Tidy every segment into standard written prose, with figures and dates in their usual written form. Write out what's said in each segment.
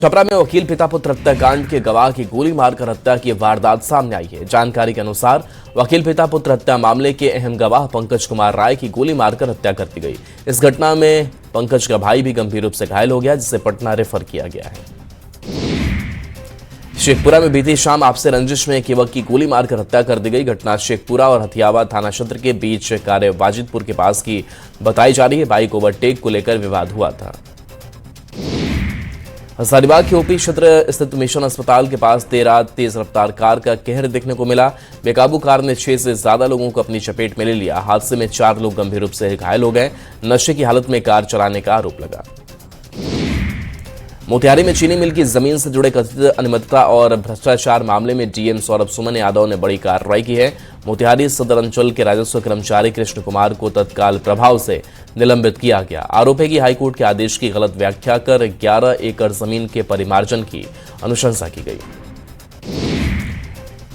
छपरा में वकील पिता पुत्र हत्याकांड के गवाह की गोली मारकर हत्या की वारदात सामने आई है। जानकारी के अनुसार वकील पिता पुत्र हत्या मामले के अहम गवाह पंकज कुमार राय की गोली मारकर हत्या कर दी गई। इस घटना में पंकज का भाई भी गंभीर रूप से घायल हो गया, जिसे पटना रेफर किया गया है। शेखपुरा में बीती शाम आपसी रंजिश में एक युवक की गोली मारकर हत्या कर दी गई। घटना शेखपुरा और हथियावा थाना क्षेत्र के बीच कार्य वाजिदपुर के पास की बताई जा रही है। बाइक ओवरटेक को लेकर विवाद हुआ था। हजारीबाग के ओपी क्षेत्र स्थित मिशन अस्पताल के पास देर रात तेज रफ्तार कार का कहर देखने को मिला। बेकाबू कार ने 6 से ज्यादा लोगों को अपनी चपेट में ले लिया। हादसे में 4 लोग गंभीर रूप से घायल हो गए। नशे की हालत में कार चलाने का आरोप लगा। मोतिहारी में चीनी मिल की जमीन से जुड़े कथित अनियमितता और भ्रष्टाचार मामले में डीएम सौरभ सुमन यादव ने बड़ी कार्रवाई की है। मोतिहारी सदर अंचल के राजस्व कर्मचारी कृष्ण कुमार को तत्काल प्रभाव से निलंबित किया गया। आरोप है कि हाईकोर्ट के आदेश की गलत व्याख्या कर 11 एकड़ जमीन के परिमार्जन की अनुशंसा की गई।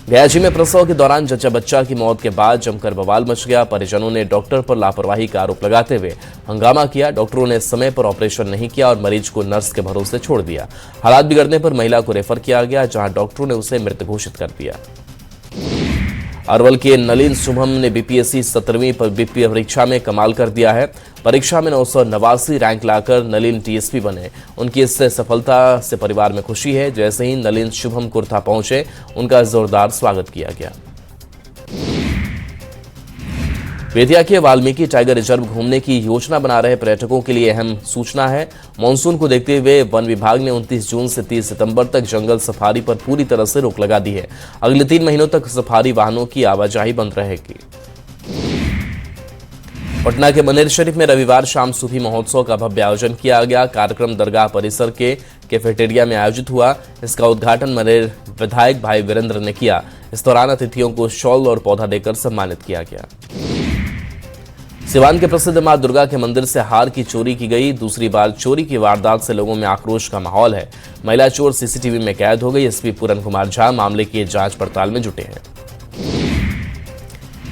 गयाजी में प्रसव के दौरान जच्चा बच्चा की मौत के बाद जमकर बवाल मच गया। परिजनों ने डॉक्टर पर लापरवाही का आरोप लगाते हुए हंगामा किया। डॉक्टरों ने समय पर ऑपरेशन नहीं किया और मरीज को नर्स के भरोसे छोड़ दिया। हालात बिगड़ने पर महिला को रेफर किया गया, जहां डॉक्टरों ने उसे मृत घोषित कर दिया। अरवल के नलिन शुभम ने बीपीएससी 17वीं बीपी परीक्षा में कमाल कर दिया है। परीक्षा में 989 रैंक लाकर नलिन टीएसपी बने। उनकी इस सफलता से परिवार में खुशी है। जैसे ही नलिन शुभम कुर्था पहुंचे, उनका जोरदार स्वागत किया गया। बेतिया के वाल्मीकि टाइगर रिजर्व घूमने की योजना बना रहे पर्यटकों के लिए अहम सूचना है। मानसून को देखते हुए वन विभाग ने 29 जून से 30 सितंबर तक जंगल सफारी पर पूरी तरह से रोक लगा दी है। अगले 3 महीनों तक सफारी वाहनों की आवाजाही बंद रहेगी। पटना के मनेर शरीफ में रविवार शाम सूफी महोत्सव का भव्य आयोजन किया गया। कार्यक्रम दरगाह परिसर के कैफेटेरिया में आयोजित हुआ। इसका उद्घाटन मनेर विधायक भाई वीरेंद्र ने किया। इस दौरान अतिथियों को शॉल और पौधा देकर सम्मानित किया गया। सिवान के प्रसिद्ध मां दुर्गा के मंदिर से हार की चोरी की गई। दूसरी बार चोरी की वारदात से लोगों में आक्रोश का माहौल है। महिला चोर सीसीटीवी में कैद हो गई। एसपी पूरन कुमार झा मामले की जांच पड़ताल में जुटे हैं।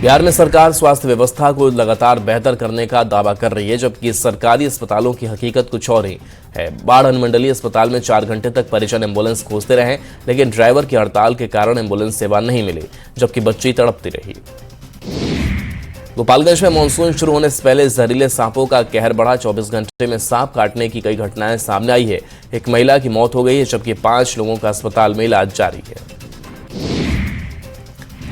बिहार में सरकार स्वास्थ्य व्यवस्था को लगातार बेहतर करने का दावा कर रही है, जबकि सरकारी अस्पतालों की हकीकत कुछ और ही है। बाढ़ अनुमंडलीय अस्पताल में 4 घंटे तक परिजन एम्बुलेंस खोजते रहे, लेकिन ड्राइवर की हड़ताल के कारण एम्बुलेंस सेवा नहीं मिली, जबकि बच्ची तड़पती रही। गोपालगंज में मानसून शुरू होने से पहले जहरीले सांपों का कहर बढ़ा। 24 घंटे में सांप काटने की कई घटनाएं सामने आई है। एक महिला की मौत हो गई है, जबकि 5 लोगों का अस्पताल में इलाज जारी है।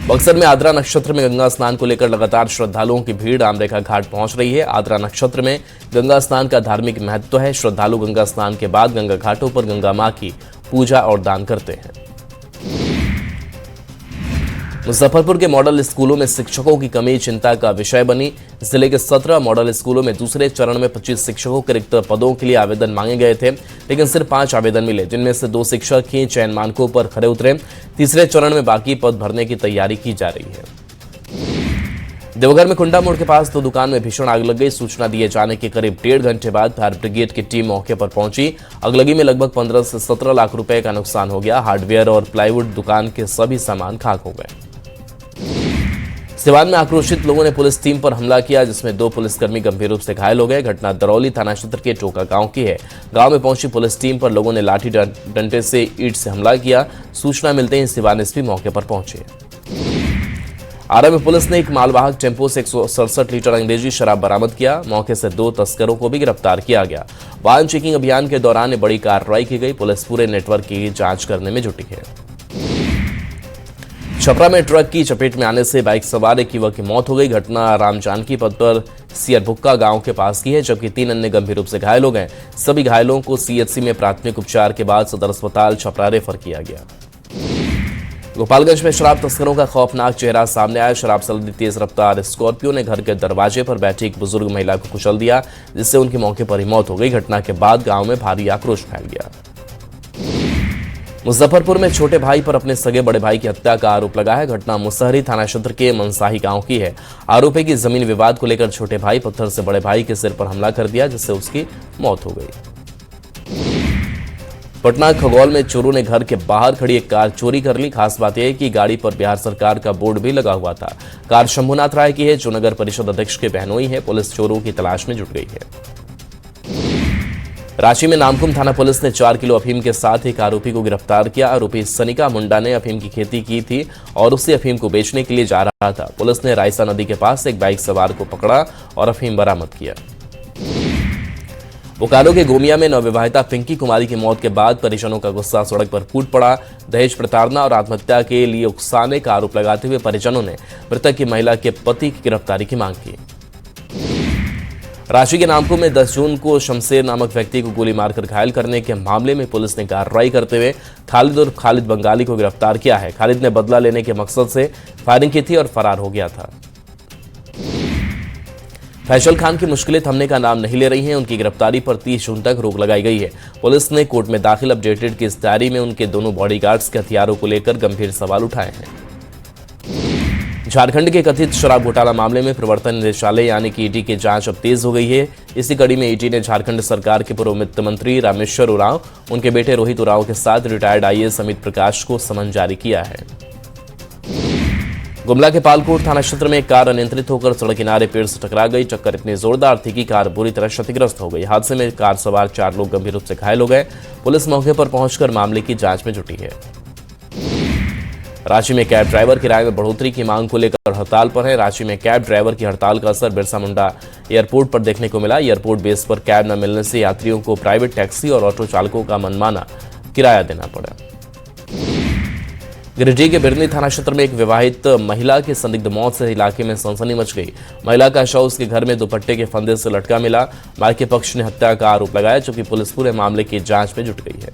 बक्सर में आद्रा नक्षत्र में गंगा स्नान को लेकर लगातार श्रद्धालुओं की भीड़ आमरेखा घाट पहुंच रही है। आद्रा नक्षत्र में गंगा स्नान का धार्मिक महत्व है। श्रद्धालु गंगा स्नान के बाद गंगा घाटों पर गंगा मां की पूजा और दान करते हैं। मुजफ्फरपुर के मॉडल स्कूलों में शिक्षकों की कमी चिंता का विषय बनी। जिले के 17 मॉडल स्कूलों में दूसरे चरण में 25 शिक्षकों के रिक्त पदों के लिए आवेदन मांगे गए थे, लेकिन सिर्फ 5 आवेदन मिले, जिनमें से 2 शिक्षक ही चयन मानकों पर खरे उतरे। तीसरे चरण में बाकी पद भरने की तैयारी की जा रही है। देवघर में कुंडा मोड़ के पास 2 दुकान में भीषण आग लग गई। सूचना दिए जाने के करीब 1.5 घंटे बाद फायर ब्रिगेड की टीम मौके पर पहुंची। आगलगी में लगभग 15 से 17 लाख रुपए का नुकसान हो गया। हार्डवेयर और प्लाईवुड दुकान के सभी सामान खाक हो गए। सिवान में आक्रोशित लोगों ने पुलिस टीम पर हमला किया, जिसमें 2 पुलिसकर्मी गंभीर रूप से घायल हो गए। घटना दरौली थाना क्षेत्र के टोका गांव की है। गांव में पहुंची पुलिस टीम पर लोगों ने लाठी डंडे से ईंट से हमला किया। सूचना मिलते ही सिवान एसपी मौके पर पहुंचे। आरा में पुलिस ने एक मालवाहक टेम्पो से 167 लीटर अंग्रेजी शराब बरामद किया। मौके से 2 तस्करों को भी गिरफ्तार किया गया। वाहन चेकिंग अभियान के दौरान बड़ी कार्रवाई की गई। पुलिस पूरे नेटवर्क की जांच करने में जुटी है। छपरा में ट्रक की चपेट में आने से बाइक सवार एक युवक की मौत हो गई। घटना राम जानकी पथ पर सियरभुक्का गांव के पास की है, जबकि 3 अन्य गंभीर रूप से घायल हो गए। सभी घायलों को सीएचसी में प्राथमिक उपचार के बाद सदर अस्पताल छपरा रेफर किया गया। गोपालगंज में शराब तस्करों का खौफनाक चेहरा सामने आया। शराब सल्दी तेज रफ्तार स्कॉर्पियो ने घर के दरवाजे पर बैठी एक बुजुर्ग महिला को कुचल दिया, जिससे उनकी मौके पर ही मौत हो गई। घटना के बाद गांव में भारी आक्रोश फैल गया। मुजफ्फरपुर में छोटे भाई पर अपने सगे बड़े भाई की हत्या का आरोप लगा है। घटना मुसहरी थाना क्षेत्र के मनसाही गांव की है। आरोप है कि जमीन विवाद को लेकर छोटे भाई पत्थर से बड़े भाई के सिर पर हमला कर दिया, जिससे उसकी मौत हो गई। पटना खगौल में चोरों ने घर के बाहर खड़ी एक कार चोरी कर ली। खास बात यह है कि गाड़ी पर बिहार सरकार का बोर्ड भी लगा हुआ था। कार शंभुनाथ राय की है, जो नगर परिषद अध्यक्ष के बहनोई है। पुलिस चोरों की तलाश में जुट गई है। रांची में नामकुम थाना पुलिस ने 4 किलो अफीम के साथ एक आरोपी को गिरफ्तार किया। आरोपी सनिका मुंडा ने अफीम की खेती की थी और उसी अफीम को बेचने के लिए जा रहा था। पुलिस ने रायसा नदी के पास एक बाइक सवार को पकड़ा और अफीम बरामद किया। बोकारो के गोमिया में नवविवाहिता पिंकी कुमारी की मौत के बाद परिजनों का गुस्सा सड़क पर फूट पड़ा। दहेज प्रताड़ना और आत्महत्या के लिए उकसाने का आरोप लगाते हुए परिजनों ने मृतक की महिला के पति की गिरफ्तारी की मांग की। रांची के नामकुम में 10 जून को शमशेर नामक व्यक्ति को गोली मारकर घायल करने के मामले में पुलिस ने कार्रवाई करते हुए खालिद बंगाली को गिरफ्तार किया है। खालिद ने बदला लेने के मकसद से फायरिंग की थी और फरार हो गया था। फैसल खान की मुश्किलें थमने का नाम नहीं ले रही हैं। उनकी गिरफ्तारी पर 30 जून तक रोक लगाई गई है। पुलिस ने कोर्ट में दाखिल अपडेटेड की इस डायरी में उनके दोनों बॉडीगार्ड्स के हथियारों को लेकर गंभीर सवाल उठाए हैं। झारखंड के कथित शराब घोटाला मामले में प्रवर्तन निदेशालय यानी कि ईडी की जांच अब तेज हो गई है। इसी कड़ी में ईडी ने झारखंड सरकार के पूर्व वित्त मंत्री रामेश्वर उरांव, उनके बेटे रोहित उरांव के साथ रिटायर्ड आईएएस अमित प्रकाश को समन जारी किया है। गुमला के पालकोट थाना क्षेत्र में एक कार अनियंत्रित होकर सड़क किनारे पेड़ से टकरा गई। टक्कर इतनी जोरदार थी कि कार बुरी तरह क्षतिग्रस्त हो गई। हादसे में कार सवार 4 लोग गंभीर रूप से घायल हो गए। पुलिस मौके पर पहुंचकर मामले की जांच में जुटी है। रांची में कैब ड्राइवर किराए में बढ़ोतरी की मांग को लेकर हड़ताल पर है। रांची में कैब ड्राइवर की हड़ताल का असर बिरसा मुंडा एयरपोर्ट पर देखने को मिला। एयरपोर्ट बेस पर कैब न मिलने से यात्रियों को प्राइवेट टैक्सी और ऑटो चालकों का मनमाना किराया देना पड़ा। गिरिडीह के बिरनी थाना क्षेत्र में एक विवाहित महिला की संदिग्ध मौत से इलाके में सनसनी मच गई। महिला का शव उसके घर में दुपट्टे के फंदे से लटका मिला। मायके पक्ष ने हत्या का आरोप लगाया, जबकि पुलिस पूरे मामले की जांच में जुट गई है।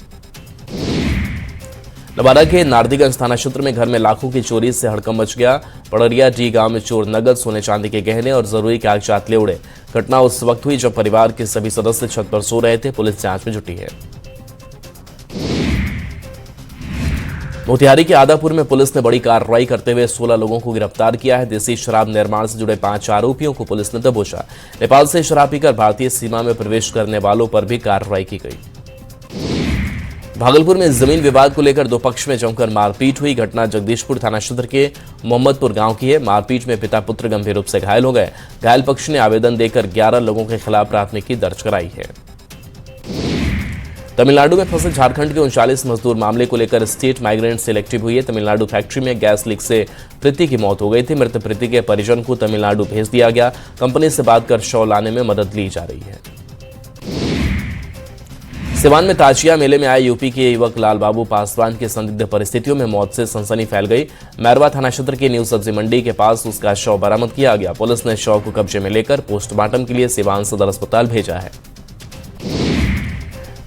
नवादा के नारदीगंज थाना क्षेत्र में घर में लाखों की चोरी से हड़कंप मच गया। पड़रिया डी गांव में चोर नगद, सोने चांदी के गहने और जरूरी कागजात ले उड़े। घटना उस वक्त हुई जब परिवार के सभी सदस्य छत पर सो रहे थे। पुलिस जांच में जुटी है। मोतिहारी के आदापुर में पुलिस ने बड़ी कार्रवाई करते हुए 16 लोगों को गिरफ्तार किया है। देसी शराब निर्माण से जुड़े 5 आरोपियों को पुलिस ने दबोचा। नेपाल से शराब पीकर भारतीय सीमा में प्रवेश करने वालों पर भी कार्रवाई की गई। भागलपुर में जमीन विवाद को लेकर 2 पक्ष में जमकर मारपीट हुई। घटना जगदीशपुर थाना क्षेत्र के मोहम्मदपुर गांव की है। मारपीट में पिता पुत्र गंभीर रूप से घायल हो गए। घायल पक्ष ने आवेदन देकर 11 लोगों के खिलाफ प्राथमिकी दर्ज कराई है। तमिलनाडु में फंसे झारखंड के 39 मजदूर मामले को लेकर स्टेट माइग्रेंट सेलेक्टिव हुई है। तमिलनाडु फैक्ट्री में गैस लीक से प्रीति की मौत हो गई थी। मृत प्रीति के परिजन को तमिलनाडु भेज दिया गया। कंपनी से बात कर शव लाने में मदद ली जा रही है। सिवान में ताजिया मेले में आए यूपी के युवक लाल बाबू पासवान की संदिग्ध परिस्थितियों में मौत से सनसनी फैल गई। मैरवा थाना क्षेत्र के न्यू सब्जी मंडी के पास उसका शव बरामद किया गया। पुलिस ने शव को कब्जे में लेकर पोस्टमार्टम के लिए सिवान सदर अस्पताल भेजा है।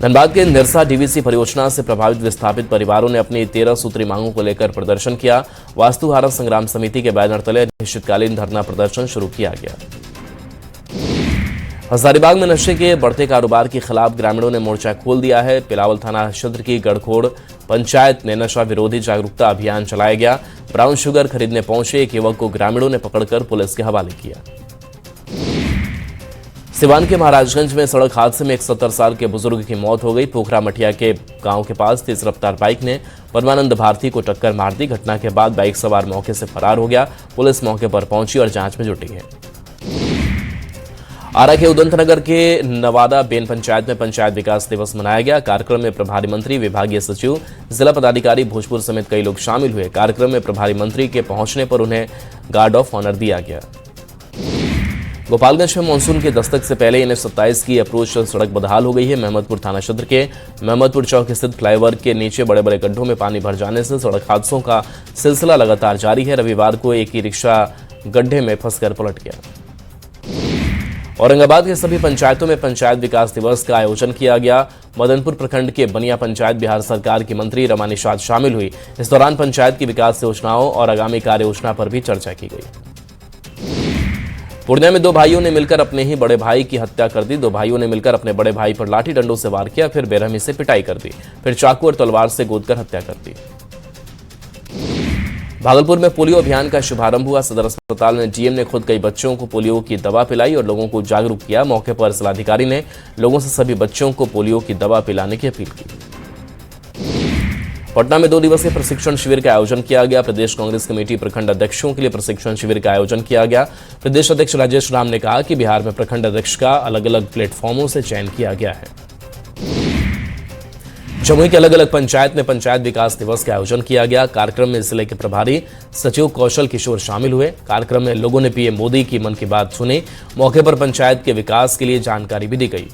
धनबाद के निरसा डीवीसी परियोजना से प्रभावित विस्थापित परिवारों ने अपनी 13 सूत्री मांगों को लेकर प्रदर्शन किया। वास्तुहारा संग्राम समिति के बैनर तले अनिश्चितकालीन धरना प्रदर्शन शुरू किया गया। हजारीबाग में नशे के बढ़ते कारोबार के खिलाफ ग्रामीणों ने मोर्चा खोल दिया है। पिलावल थाना क्षेत्र की गढ़खोड़ पंचायत में नशा विरोधी जागरूकता अभियान चलाया गया। ब्राउन शुगर खरीदने पहुंचे एक युवक को ग्रामीणों ने पकड़कर पुलिस के हवाले किया। सिवान के महाराजगंज में सड़क हादसे में एक 70 साल के बुजुर्ग की मौत हो गई। पोखरा मठिया के गांव के पास तेज रफ्तार बाइक ने परमानंद भारती को टक्कर मार दी। घटना के बाद बाइक सवार मौके से फरार हो गया। पुलिस मौके पर पहुंची और जांच में जुटी है। आरा के उदंतनगर के नवादा बेन पंचायत में पंचायत विकास दिवस मनाया गया। कार्यक्रम में प्रभारी मंत्री, विभागीय सचिव, जिला पदाधिकारी भोजपुर समेत कई लोग शामिल हुए। कार्यक्रम में प्रभारी मंत्री के पहुंचने पर उन्हें गार्ड ऑफ ऑनर दिया गया। गोपालगंज में मानसून के दस्तक से पहले NH-27 की अप्रोच सड़क बदहाल हो गई है। महमदपुर थाना क्षेत्र के महमदपुर चौक स्थित फ्लाईओवर के नीचे बड़े बड़े गड्ढों में पानी भर जाने से सड़क हादसों का सिलसिला लगातार जारी है। रविवार को एक ही रिक्शा गड्ढे में फंसकर पलट गया। औरंगाबाद के सभी पंचायतों में पंचायत विकास दिवस का आयोजन किया गया। मदनपुर प्रखंड के बनिया पंचायत बिहार सरकार की मंत्री रमा निषाद शामिल हुई। इस दौरान पंचायत की विकास योजनाओं और आगामी कार्य योजना पर भी चर्चा की गई। पूर्णिया में 2 भाइयों ने मिलकर अपने ही बड़े भाई की हत्या कर दी। 2 भाइयों ने मिलकर अपने बड़े भाई पर लाठी डंडों से वार किया, फिर बेरहमी से पिटाई कर दी, फिर चाकू और तलवार से गोदकर हत्या कर दी। भागलपुर में पोलियो अभियान का शुभारंभ हुआ। सदर अस्पताल में डीएम ने खुद कई बच्चों को पोलियो की दवा पिलाई और लोगों को जागरूक किया। मौके पर जिलाधिकारी ने लोगों से सभी बच्चों को पोलियो की दवा पिलाने की अपील की। पटना में 2 दिवसीय प्रशिक्षण शिविर का आयोजन किया गया। प्रदेश कांग्रेस कमेटी प्रखंड अध्यक्षों के लिए प्रशिक्षण शिविर का आयोजन किया गया। प्रदेश अध्यक्ष राजेश राम ने कहा कि बिहार में प्रखंड अध्यक्ष का अलग अलग प्लेटफॉर्मों से चयन किया गया है। जमुई के अलग अलग पंचायत में पंचायत विकास दिवस का आयोजन किया गया। कार्यक्रम में जिले के प्रभारी सचिव कौशल किशोर शामिल हुए। कार्यक्रम में लोगों ने पीएम मोदी की मन की बात सुनी। मौके पर पंचायत के विकास के लिए जानकारी भी दी गई।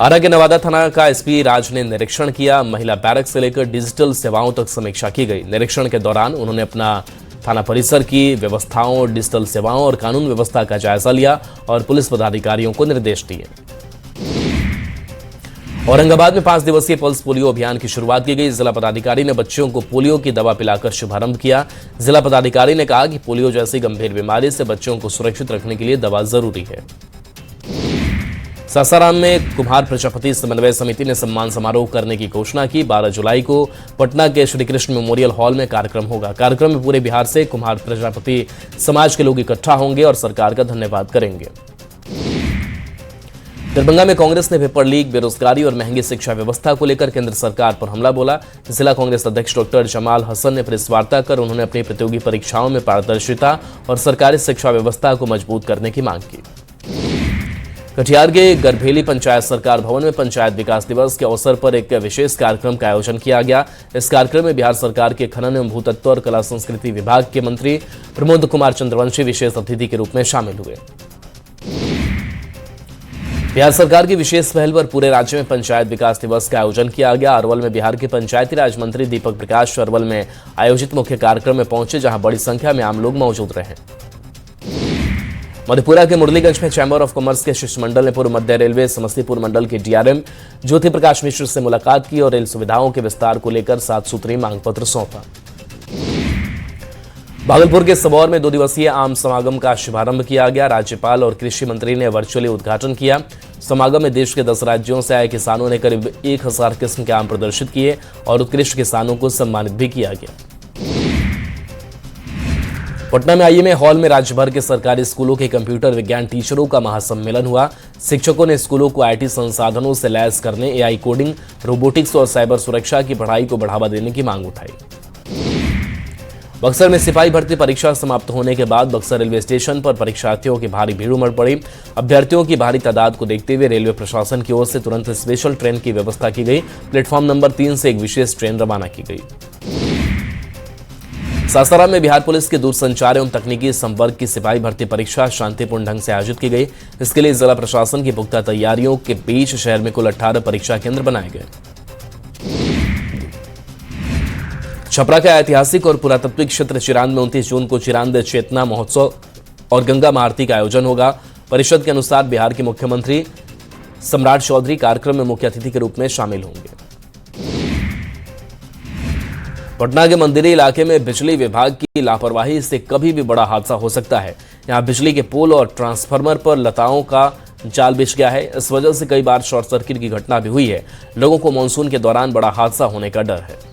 आरा के नवादा थाना का एसपी राज ने निरीक्षण किया। महिला बैरक से लेकर डिजिटल सेवाओं तक समीक्षा की गई। निरीक्षण के दौरान उन्होंने अपना थाना परिसर की व्यवस्थाओं, डिजिटल सेवाओं और कानून व्यवस्था का जायजा लिया और पुलिस पदाधिकारियों को निर्देश दिए। औरंगाबाद में 5 दिवसीय पल्स पोलियो अभियान की शुरुआत की गई। जिला पदाधिकारी ने बच्चों को पोलियो की दवा पिलाकर शुभारंभ किया। जिला पदाधिकारी ने कहा कि पोलियो जैसी गंभीर बीमारी से बच्चों को सुरक्षित रखने के लिए दवा जरूरी है। सासाराम में कुम्हार प्रजापति समन्वय समिति ने सम्मान समारोह करने की घोषणा की। 12 जुलाई को पटना के श्री कृष्ण मेमोरियल हॉल में कार्यक्रम होगा। कार्यक्रम में पूरे बिहार से कुम्हार प्रजापति समाज के लोग इकट्ठा होंगे और सरकार का धन्यवाद करेंगे। दरभंगा में कांग्रेस ने पेपर लीक, बेरोजगारी और महंगी शिक्षा व्यवस्था को लेकर केंद्र सरकार पर हमला बोला। जिला कांग्रेस अध्यक्ष डॉक्टर जमाल हसन ने प्रेस वार्ता कर उन्होंने अपनी प्रतियोगी परीक्षाओं में पारदर्शिता और सरकारी शिक्षा व्यवस्था को मजबूत करने की मांग की। कटिहार के गरभेली पंचायत सरकार भवन में पंचायत विकास दिवस के अवसर पर एक विशेष कार्यक्रम का आयोजन किया गया। इस कार्यक्रम में बिहार सरकार के खनन एवं भूतत्व और कला संस्कृति विभाग के मंत्री प्रमोद कुमार चंद्रवंशी विशेष अतिथि के रूप में शामिल हुए। बिहार सरकार की विशेष पहल पर पूरे राज्य में पंचायत विकास दिवस का आयोजन किया गया। अरवल में बिहार के पंचायती राज मंत्री दीपक प्रकाश अरवल में आयोजित मुख्य कार्यक्रम में पहुंचे, जहां बड़ी संख्या में आम लोग मौजूद रहे। मधेपुरा के मुरलीगंज में चैंबर ऑफ कॉमर्स के शिष्टमंडल ने पूर्व मध्य रेलवे समस्तीपुर मंडल के डीआरएम ज्योति प्रकाश मिश्र से मुलाकात की और रेल सुविधाओं के विस्तार को लेकर 7 सूत्री मांग पत्र सौंपा। भागलपुर के सबौर में 2 दिवसीय आम समागम का शुभारंभ किया गया। राज्यपाल और कृषि मंत्री ने वर्चुअली उद्घाटन किया। समागम में देश के 10 राज्यों से आए किसानों ने करीब 1000 किस्म के आम प्रदर्शित किए और उत्कृष्ट किसानों को सम्मानित भी किया गया। पटना में आईएमए हॉल में राज्य भर के सरकारी स्कूलों के कंप्यूटर विज्ञान टीचरों का महासम्मेलन हुआ। शिक्षकों ने स्कूलों को आईटी संसाधनों से लैस करने, एआई कोडिंग, रोबोटिक्स और साइबर सुरक्षा की पढ़ाई को बढ़ावा देने की मांग उठाई। बक्सर में सिपाही भर्ती परीक्षा समाप्त होने के बाद बक्सर रेलवे स्टेशन पर परीक्षार्थियों की भारी भीड़ उमड़ पड़ी। अभ्यर्थियों की भारी तादाद को देखते हुए रेलवे प्रशासन की ओर से तुरंत स्पेशल ट्रेन की व्यवस्था की गई। प्लेटफॉर्म नंबर 3 से एक विशेष ट्रेन रवाना की गई। सासाराम में बिहार पुलिस के दूरसंचार एवं तकनीकी संवर्ग की सिपाही भर्ती परीक्षा शांतिपूर्ण ढंग से आयोजित की गई। इसके लिए जिला प्रशासन की पुख्ता तैयारियों के बीच शहर में कुल 18 परीक्षा केंद्र बनाए गए। छपरा का ऐतिहासिक और पुरातत्विक क्षेत्र चिरांद में 29 जून को चिरांद चेतना महोत्सव और गंगा महाआरती का आयोजन होगा। परिषद के अनुसार बिहार के मुख्यमंत्री सम्राट चौधरी कार्यक्रम में मुख्य अतिथि के रूप में शामिल होंगे। पटना के मंदिरी इलाके में बिजली विभाग की लापरवाही से कभी भी बड़ा हादसा हो सकता है। यहां बिजली के पोल और ट्रांसफार्मर पर लताओं का जाल बिछ गया है। इस वजह से कई बार शॉर्ट सर्किट की घटना भी हुई है। लोगों को मानसून के दौरान बड़ा हादसा होने का डर है।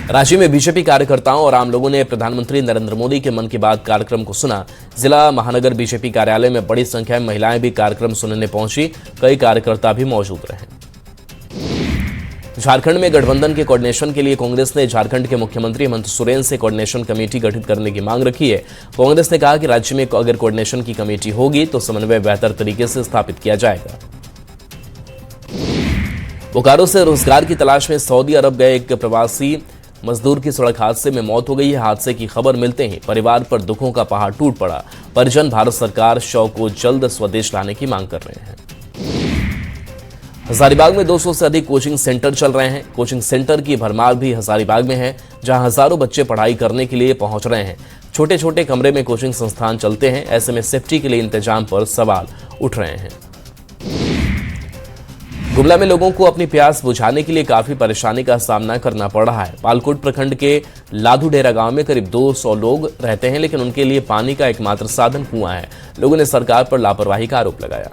रांची में बीजेपी कार्यकर्ताओं और आम लोगों ने प्रधानमंत्री नरेंद्र मोदी के मन की बात कार्यक्रम को सुना। जिला महानगर बीजेपी कार्यालय में बड़ी संख्या में महिलाएं भी कार्यक्रम सुनने पहुंची। कई कार्यकर्ता भी मौजूद रहे। झारखंड में गठबंधन के कोऑर्डिनेशन के लिए कांग्रेस ने झारखंड के मुख्यमंत्री हेमंत सोरेन से कोऑर्डिनेशन कमेटी गठित करने की मांग रखी है। कांग्रेस ने कहा कि राज्य में अगर कोऑर्डिनेशन की कमेटी होगी तो समन्वय बेहतर तरीके से स्थापित किया जाएगा। बोकारो से रोजगार की तलाश में सऊदी अरब गए एक प्रवासी मजदूर की सड़क हादसे में मौत हो गई है। हादसे की खबर मिलते ही परिवार पर दुखों का पहाड़ टूट पड़ा। परिजन भारत सरकार शव को जल्द स्वदेश लाने की मांग कर रहे हैं। हजारीबाग में 200 से अधिक कोचिंग सेंटर चल रहे हैं। कोचिंग सेंटर की भरमार भी हजारीबाग में है, जहां हजारों बच्चे पढ़ाई करने के लिए पहुंच रहे हैं। छोटे छोटे कमरे में कोचिंग संस्थान चलते हैं। ऐसे में सेफ्टी के लिए इंतजाम पर सवाल उठ रहे हैं। गुमला में लोगों को अपनी प्यास बुझाने के लिए काफी परेशानी का सामना करना पड़ रहा है। पालकोट प्रखंड के लाधू डेरा गांव में करीब 200 लोग रहते हैं, लेकिन उनके लिए पानी का एकमात्र साधन कुआं है। लोगों ने सरकार पर लापरवाही का आरोप लगाया।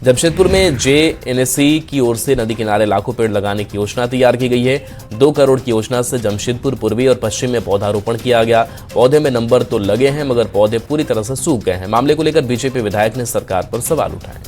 जमशेदपुर में जेएनएससी की ओर से नदी किनारे लाखों पेड़ लगाने की योजना तैयार की गई है। 2 करोड़ की योजना से जमशेदपुर पूर्वी और पश्चिम में पौधारोपण किया गया। पौधे में नंबर तो लगे हैं, मगर पौधे पूरी तरह से सूख गए हैं। मामले को लेकर बीजेपी विधायक ने सरकार पर सवाल उठाए।